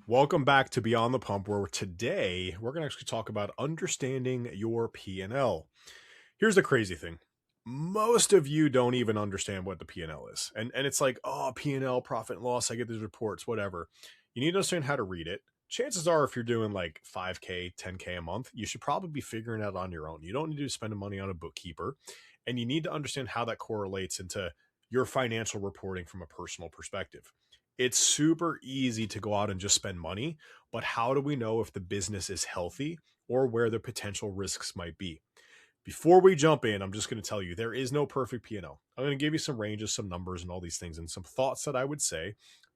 Welcome back to Beyond the Pump, where today we're going to actually talk about understanding your P&L. Here's the crazy thing. Most of you don't even understand what the P&L is. And it's like, oh, P&L, profit and loss, I get these reports, whatever. You need to understand how to read it. Chances are if you're doing like 5K, 10K a month, you should probably be figuring it out on your own. You don't need to spend money on a bookkeeper. And you need to understand how that correlates into your financial reporting from a personal perspective. It's super easy to go out and just spend money, but how do we know if the business is healthy or where the potential risks might be? Before we jump in, I'm just going to tell you there is no perfect P&L. I'm going to give you some ranges, some numbers, and all these things, and some thoughts that I would say,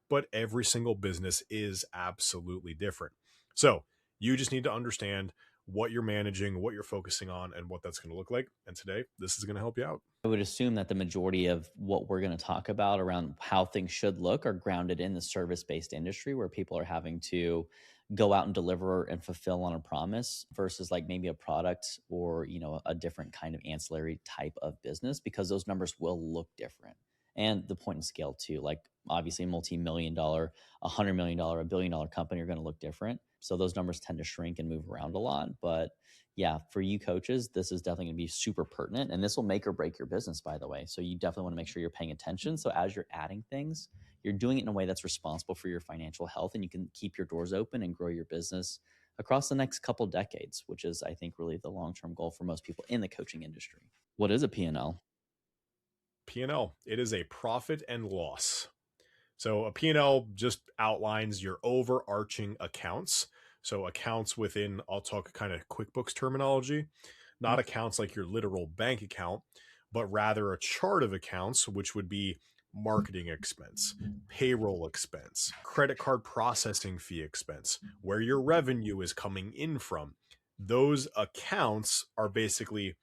but every single business is absolutely different. So you just need to understand what you're managing, what you're focusing on, and what that's going to look like. And today, this is going to help you out. I would assume that the majority of what we're going to talk about around how things should look are grounded in the service-based industry where people are having to go out and deliver and fulfill on a promise versus like maybe a product or, a different kind of ancillary type of business, because those numbers will look different. And the point and scale too, like obviously multi-million dollar, $100 million, $1 billion company are going to look different. So those numbers tend to shrink and move around a lot. But yeah, for you coaches, this is definitely going to be super pertinent, and this will make or break your business, by the way. So you definitely want to make sure you're paying attention. So as you're adding things, you're doing it in a way that's responsible for your financial health, and you can keep your doors open and grow your business across the next couple decades, which is, I think, really the long-term goal for most people in the coaching industry. What is a P&L? P&L, it is a profit and loss. So a P&L just outlines your overarching accounts. So accounts within, I'll talk kind of QuickBooks terminology, not accounts like your literal bank account, but rather a chart of accounts, which would be marketing expense, payroll expense, credit card processing fee expense, where your revenue is coming in from. Those accounts are basically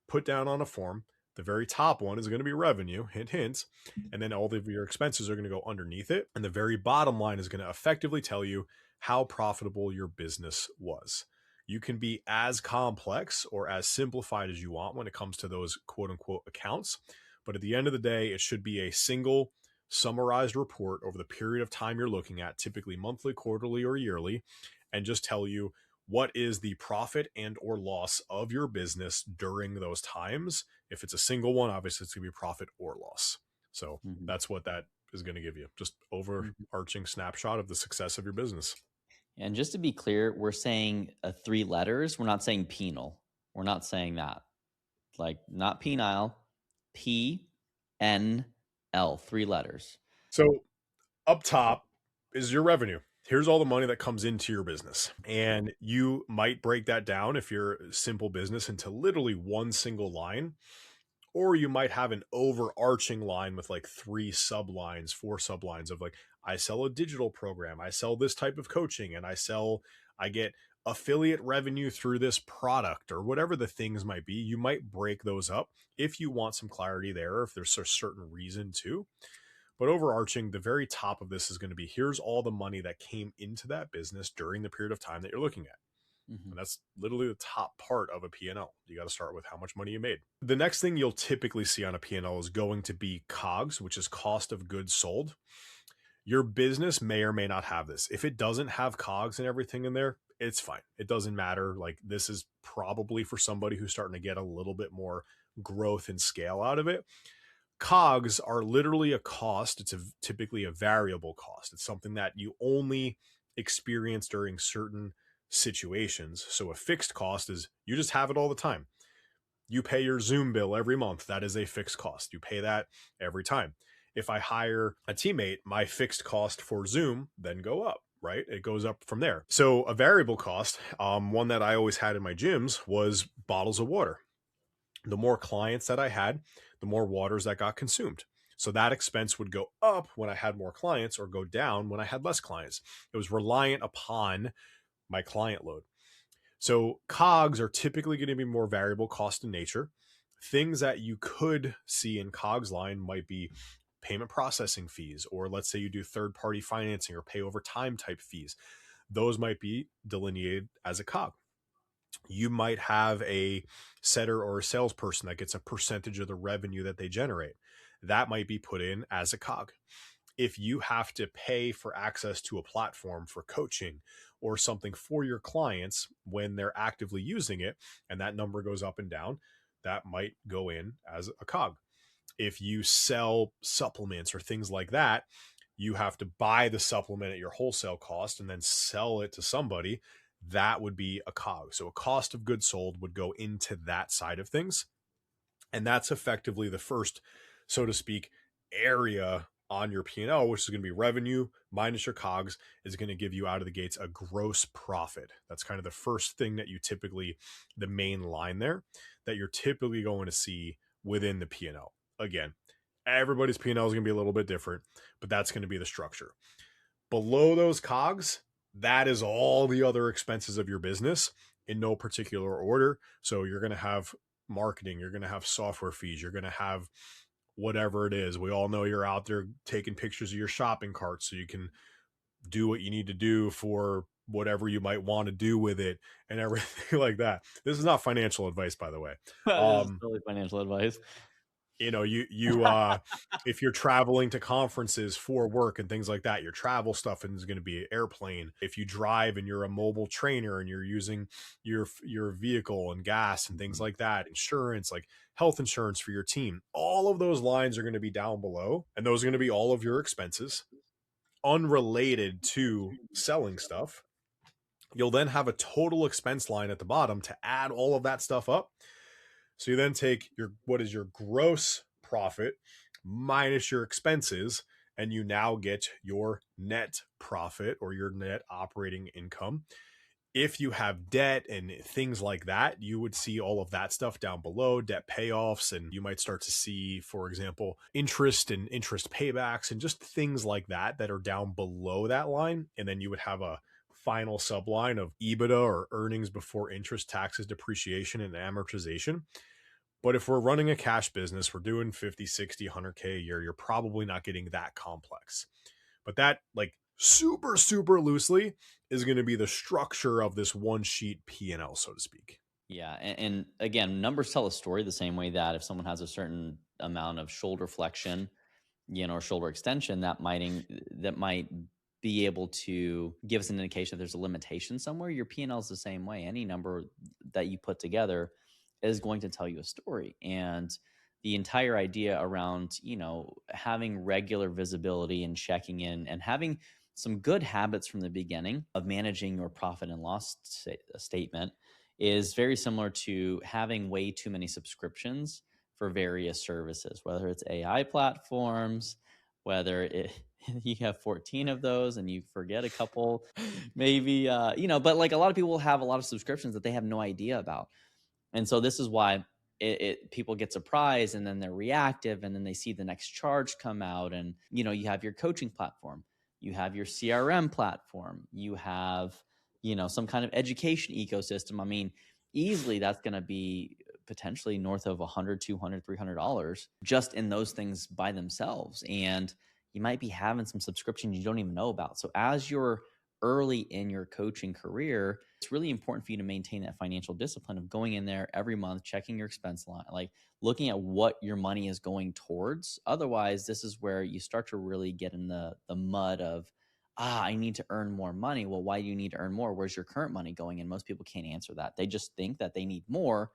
put down on a form. The very top one is going to be revenue, hint, hint. And then all of your expenses are going to go underneath it. And the very bottom line is going to effectively tell you how profitable your business was. You can be as complex or as simplified as you want when it comes to those quote unquote accounts. But at the end of the day, it should be a single summarized report over the period of time you're looking at, typically monthly, quarterly, or yearly, and just tell you what is the profit and or loss of your business during those times. If it's a single one, obviously it's going to be profit or loss. So that's what that is going to give you. Just overarching snapshot of the success of your business. And just to be clear, we're saying 3 letters. We're not saying penal. We're not saying that. Like not penile, PNL, 3 letters. So up top is your revenue. Here's all the money that comes into your business. And you might break that down if you're a simple business into literally one single line, or you might have an overarching line with like 3 sublines, 4 sublines of like, I sell a digital program, I sell this type of coaching, and I get affiliate revenue through this product, or whatever the things might be. You might break those up if you want some clarity there, if there's a certain reason to. But overarching, the very top of this is going to be, here's all the money that came into that business during the period of time that you're looking at. And that's literally the top part of a P&L. You got to start with how much money you made. The next thing you'll typically see on a P&L is going to be COGS, which is cost of goods sold. Your business may or may not have this. If it doesn't have COGS and everything in there, it's fine. It doesn't matter. Like, this is probably for somebody who's starting to get a little bit more growth and scale out of it. COGS are literally a cost. It's typically a variable cost. It's something that you only experience during certain situations. So a fixed cost is you just have it all the time. You pay your Zoom bill every month. That is a fixed cost. You pay that every time. If I hire a teammate, my fixed cost for Zoom then go up, right? It goes up from there. So a variable cost, one that I always had in my gyms, was bottles of water. The more clients that I had, the more waters that got consumed. So that expense would go up when I had more clients or go down when I had less clients. It was reliant upon my client load. So COGS are typically going to be more variable cost in nature. Things that you could see in COGS line might be payment processing fees, or let's say you do third-party financing or pay over time type fees. Those might be delineated as a COG. You might have a setter or a salesperson that gets a percentage of the revenue that they generate. That might be put in as a COG. if you have to pay for access to a platform for coaching or something for your clients when they're actively using it, and that number goes up and down, that might go in as a cog. If you sell supplements or things like that, you have to buy the supplement at your wholesale cost and then sell it to somebody. That would be a cog. So a cost of goods sold would go into that side of things. And that's effectively the first, so to speak, area on your P&L, which is going to be revenue minus your cogs, is going to give you out of the gates a gross profit. That's kind of the first thing that you typically, the main line there, that you're typically going to see within the P&L. Again, everybody's P&L is going to be a little bit different, but that's going to be the structure. Below those cogs, that is all the other expenses of your business in no particular order. So you're going to have marketing, you're going to have software fees, you're going to have whatever it is. We all know you're out there taking pictures of your shopping cart so you can do what you need to do for whatever you might want to do with it and everything like that. This is not financial advice, by the way. This is Um, totally financial advice. you if you're traveling to conferences for work and things like that, your travel stuff is going to be airplane. If you drive and you're a mobile trainer and you're using your vehicle and gas and things Mhm. like that, insurance, like health insurance for your team, all of those lines are going to be down below, and those are going to be all of your expenses unrelated to selling stuff. You'll then have a total expense line at the bottom to add all of that stuff up. So you then take your, what is your gross profit minus your expenses, and you now get your net profit or your net operating income. If you have debt and things like that, you would see all of that stuff down below, debt payoffs, and you might start to see, for example, interest and interest paybacks and just things like that that are down below that line. And then you would have a final subline of EBITDA, or earnings before interest, taxes, depreciation, and amortization. But if we're running a cash business, we're doing 50, 60, 100K a year, you're probably not getting that complex. But that, like, super, super loosely is going to be the structure of this one sheet P&L, so to speak. Yeah, and again, numbers tell a story the same way that if someone has a certain amount of shoulder flexion, or shoulder extension, that might be able to give us an indication if there's a limitation somewhere. Your P&L is the same way. Any number that you put together is going to tell you a story. And the entire idea around, having regular visibility and checking in and having some good habits from the beginning of managing your profit and loss statement is very similar to having way too many subscriptions for various services, whether it's AI platforms, whether you have 14 of those and you forget a couple, maybe, but like a lot of people have a lot of subscriptions that they have no idea about. And so this is why people get surprised and then they're reactive and then they see the next charge come out. And, you have your coaching platform, you have your CRM platform, you have, some kind of education ecosystem. I mean, easily that's going to be potentially north of 100, 200, $300 just in those things by themselves. And you might be having some subscriptions you don't even know about. So as you're early in your coaching career, it's really important for you to maintain that financial discipline of going in there every month, checking your expense line, like looking at what your money is going towards. Otherwise, this is where you start to really get in the mud of, I need to earn more money. Well, why do you need to earn more? Where's your current money going? And most people can't answer that. They just think that they need more,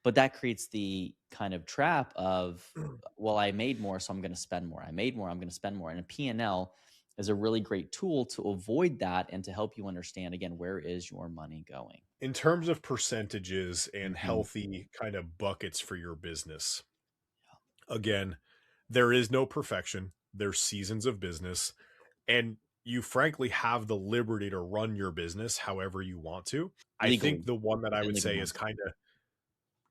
but that creates the kind of trap of, well, I made more, so I'm going to spend more. I made more, I'm going to spend more. And a P&L is a really great tool to avoid that and to help you understand, again, where is your money going? In terms of percentages and Mhm. healthy kind of buckets for your business, again, there is no perfection. There's seasons of business, and you frankly have the liberty to run your business however you want to. I think Legally, the one that I within would legal say is months.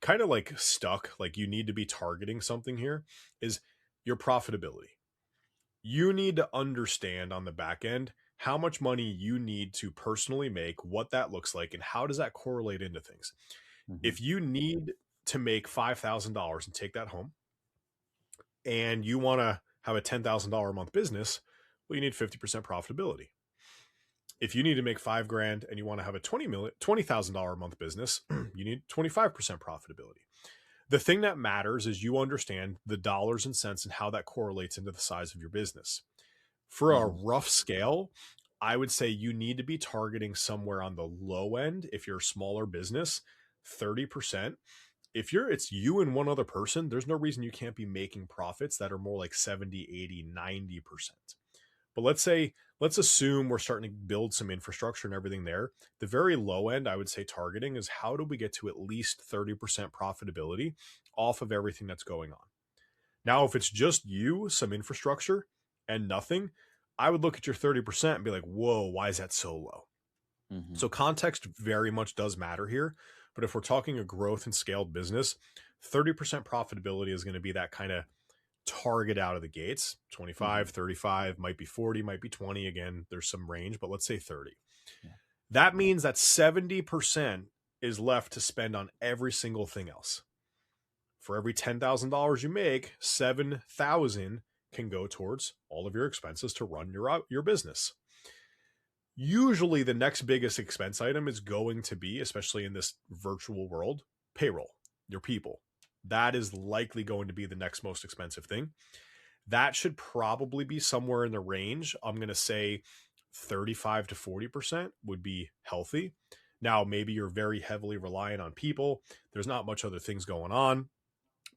kind of like stuck, like you need to be targeting something here, is your profitability. You need to understand on the back end how much money you need to personally make, what that looks like, and how does that correlate into things. Mhm. If you need to make $5,000 and take that home, and you want to have a $10,000 a month business, well, you need 50% profitability. If you need to make 5 grand and you want to have a $20,000 a month business, you need 25% profitability. The thing that matters is you understand the dollars and cents and how that correlates into the size of your business. For a Hmm. rough scale, I would say you need to be targeting somewhere on the low end if you're a smaller business, 30%. If it's you and one other person, there's no reason you can't be making profits that are more like 70, 80, 90%. But let's assume we're starting to build some infrastructure and everything there. The very low end, I would say targeting is how do we get to at least 30% profitability off of everything that's going on. Now, if it's just you, some infrastructure, and nothing, I would look at your 30% and be like, whoa, why is that so low? Hmm. So context very much does matter here. But if we're talking a growth and scaled business, 30% profitability is going to be that kind of target out of the gates. Hmm. 25, 35, might be 40, might be 20. Again, there's some range, but let's say 30. Yeah. That means that 70% is left to spend on every single thing else. For every $10,000 you make, 7,000 can go towards all of your expenses to run your business. Usually the next biggest expense item is going to be, especially in this virtual world, payroll, your people. That is likely going to be the next most expensive thing. That should probably be somewhere in the range. I'm going to say 35 to 40% would be healthy. Now, maybe you're very heavily reliant on people. There's not much other things going on.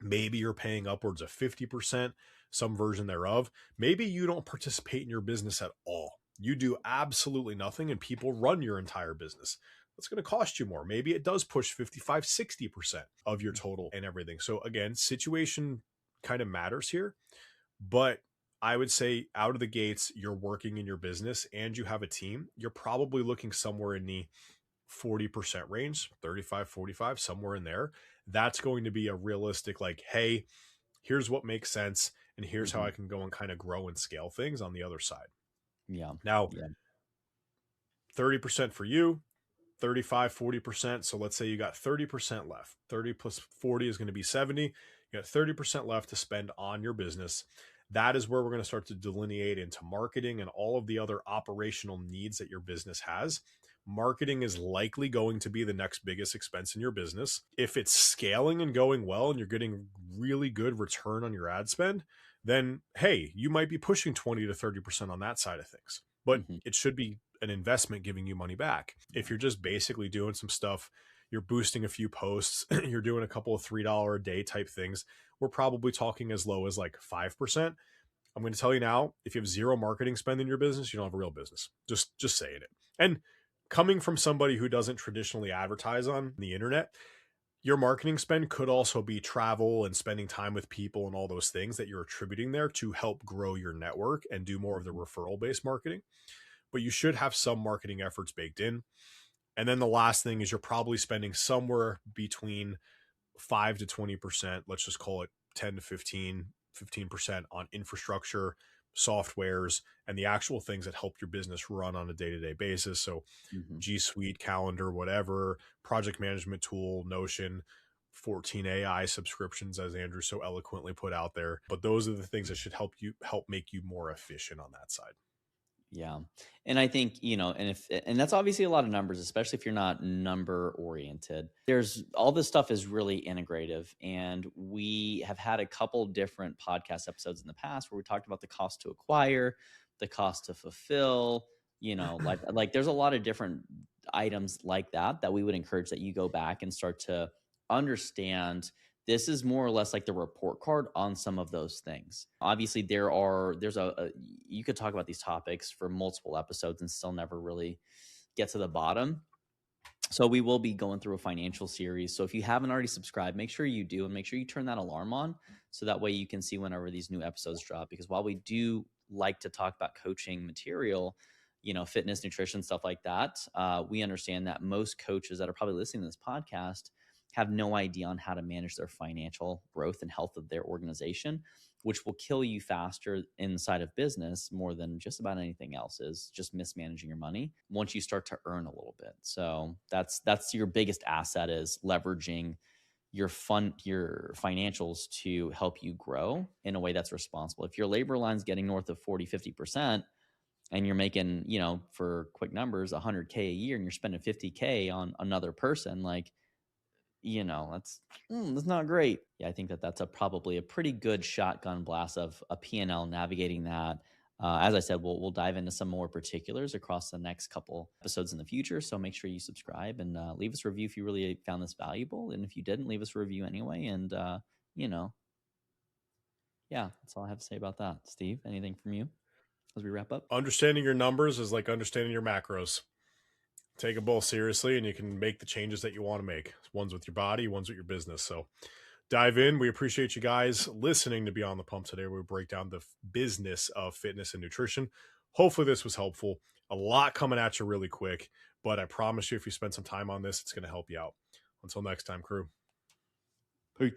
Maybe you're paying upwards of 50%, some version thereof. Maybe you don't participate in your business at all. You do absolutely nothing and people run your entire business. That's going to cost you more. Maybe it does push 55, 60% of your total and everything. So, again, situation kind of matters here. But I would say out of the gates, you're working in your business and you have a team. You're probably looking somewhere in the 40% range, 35, 45, somewhere in there. That's going to be a realistic, like, hey, here's what makes sense. And here's how Hmm. I can go and kind of grow and scale things on the other side. Yeah. Now, Yeah. 30% for you, 35, 40%. So let's say you got 30% left. 30 plus 40 is going to be 70. You got 30% left to spend on your business. That is where we're going to start to delineate into marketing and all of the other operational needs that your business has. Marketing is likely going to be the next biggest expense in your business. If it's scaling and going well and you're getting really good return on your ad spend, then hey, you might be pushing 20 to 30% on that side of things. But Hmm. it should be an investment giving you money back. If Yeah. you're just basically doing some stuff, you're boosting a few posts, you're doing a couple of $3 a day type things, we're probably talking as low as like 5%. I'm going to tell you now, if you have zero marketing spend in your business, you don't have a real business. Just saying it. And coming from somebody who doesn't traditionally advertise on the internet, your marketing spend could also be travel and spending time with people and all those things that you're attributing there to help grow your network and do more of the Hmm. referral based marketing. But you should have some marketing efforts baked in. And then the last thing is you're probably spending somewhere between 5 to 20%, let's just call it 10 to 15% on infrastructure, softwares, and the actual things that help your business run on a day-to-day basis. So Hmm. G Suite, calendar, whatever, project management tool, Notion, 14 AI subscriptions, as Andrew so eloquently put out there. But those are the things that should help make you more efficient on that side. Yeah. And I think, and that's obviously a lot of numbers, especially if you're not number oriented. There's all this stuff is really integrative. And we have had a couple different podcast episodes in the past where we talked about the cost to acquire, the cost to fulfill, like there's a lot of different items like that we would encourage that you go back and start to understand. This is more or less like the report card on some of those things. Obviously, there's you could talk about these topics for multiple episodes and still never really get to the bottom. So we will be going through a financial series. So if you haven't already subscribed, make sure you do and make sure you turn that alarm on so that way you can see whenever these new episodes drop. Because while we do like to talk about coaching material, fitness, nutrition, stuff like that, we understand that most coaches that are probably listening to this podcast have no idea on how to manage their financial growth and health of their organization, which will kill you faster inside of business more than just about anything else is just mismanaging your money once you start to earn a little bit. So that's your biggest asset is leveraging your financials to help you grow in a way that's responsible. If your labor line's getting north of 40, 50%, and you're making, for quick numbers, 100K a year and you're spending 50K on another person, like that's not great. Yeah, I think that that's probably a pretty good shotgun blast of a P&L navigating that. As I said, we'll dive into some more particulars across the next couple episodes in the future. So make sure you subscribe and leave us a review if you really found this valuable. And if you didn't, leave us a review anyway. And you know, yeah, that's all I have to say about that. Steve, anything from you as we wrap up? Understanding your numbers is like understanding your macros. Take them both seriously, and you can make the changes that you want to make. One's with your body, one's with your business. So dive in. We appreciate you guys listening to Beyond the Pump today, where we break down the business of fitness and nutrition. Hopefully this was helpful. A lot coming at you really quick, but I promise you, if you spend some time on this, it's going to help you out. Until next time, crew. Peace.